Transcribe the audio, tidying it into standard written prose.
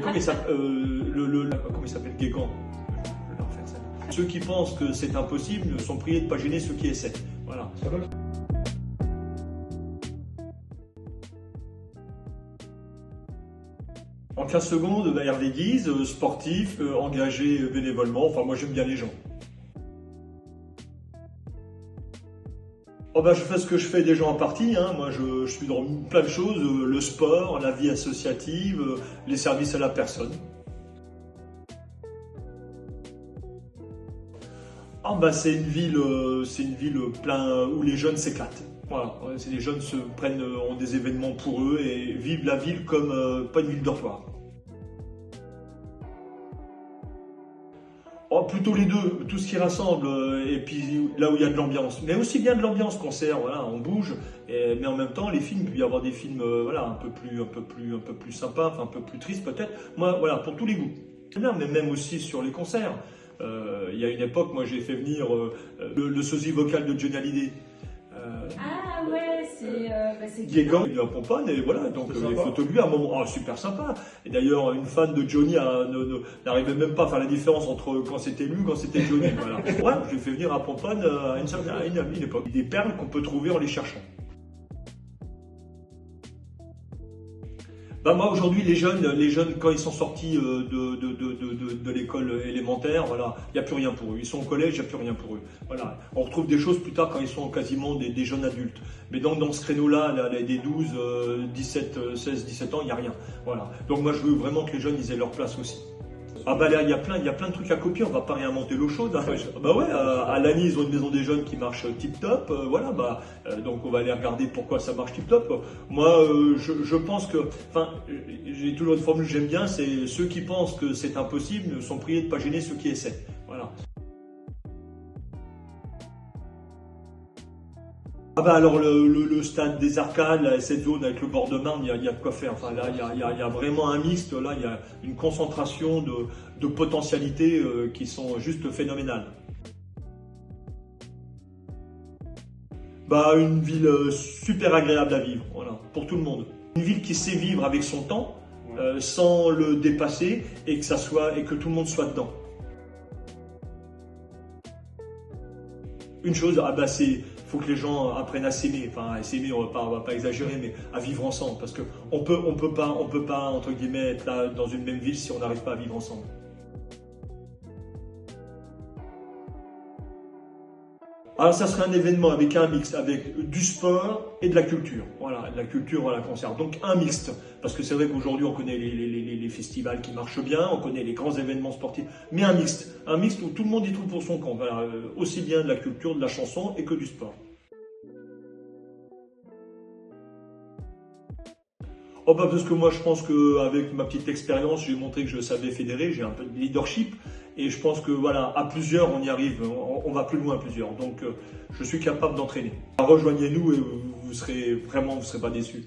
Comment il s'appelle Guégan. Je vais leur faire ça. Ceux qui pensent que c'est impossible sont priés de ne pas gêner ceux qui essaient. Voilà. En 15 secondes, Hervé Guise, sportif, engagé bénévolement. Enfin, moi, j'aime bien les gens. Oh ben, je fais ce que je fais déjà en partie. Hein. Moi, je suis dans plein de choses. Le sport, la vie associative, les services à la personne. Ah ben, c'est une ville plein où les jeunes s'éclatent. Voilà, les jeunes ont des événements pour eux et vivent la ville comme pas une ville dortoir. Oh, plutôt les deux, tout ce qui rassemble, et puis là où il y a de l'ambiance. Mais aussi bien de l'ambiance, concert, voilà, on bouge, mais en même temps, les films, il peut y avoir des films voilà, un peu plus sympas, enfin un peu plus tristes peut-être. Moi, voilà, pour tous les goûts. Non, mais même aussi sur les concerts. Il y a une époque, moi j'ai fait venir le sosie vocal de Johnny Hallyday. Ah ouais, c'est Guégan, il est à Pomponne, et voilà, donc les photos de lui à un moment super sympa. Et d'ailleurs, une fan de Johnny n'arrivait même pas à faire la différence entre quand c'était lui et quand c'était Johnny. Voilà. Ouais, je l'ai fait venir à Pomponne à une époque. Des perles qu'on peut trouver en les cherchant. Bah moi aujourd'hui les jeunes quand ils sont sortis de l'école élémentaire, voilà, il n'y a plus rien pour eux. Ils sont au collège, il n'y a plus rien pour eux. Voilà. On retrouve des choses plus tard quand ils sont quasiment des jeunes adultes. Mais donc dans ce créneau-là, des 12, 17, 16, 17 ans, il n'y a rien. Voilà. Donc moi je veux vraiment que les jeunes ils aient leur place aussi. Ah bah là, il y a plein de trucs à copier, on va pas réinventer l'eau chaude. Hein. Bah ouais, à Lagny, ils ont une maison des jeunes qui marche tip-top, voilà, donc on va aller regarder pourquoi ça marche tip-top. Moi, je pense que, enfin, j'ai toujours une formule que j'aime bien, c'est ceux qui pensent que c'est impossible sont priés de pas gêner ceux qui essaient. Voilà. Ah bah alors le stade des Arcades, là, cette zone avec le bord de Marne, il y a de quoi faire. Enfin là, il y a vraiment un mixte, là, il y a une concentration de potentialités qui sont juste phénoménales. Bah une ville super agréable à vivre, voilà, pour tout le monde. Une ville qui sait vivre avec son temps, sans le dépasser et que tout le monde soit dedans. Une chose, faut que les gens apprennent à s'aimer. Enfin, à s'aimer, on va pas exagérer, mais à vivre ensemble. Parce qu'on peut pas, entre guillemets, être là dans une même ville si on n'arrive pas à vivre ensemble. Alors ça serait un événement avec un mix, avec du sport et de la culture. Voilà, de la culture, voilà, concert. Donc un mixte, parce que c'est vrai qu'aujourd'hui on connaît les festivals qui marchent bien, on connaît les grands événements sportifs, mais un mixte où tout le monde y trouve pour son compte. Voilà, aussi bien de la culture, de la chanson et que du sport. Oh bah parce que moi je pense qu'avec ma petite expérience, j'ai montré que je savais fédérer, j'ai un peu de leadership et je pense que voilà, à plusieurs on y arrive, on va plus loin à plusieurs. Donc je suis capable d'entraîner. Rejoignez-nous et vous serez pas déçus.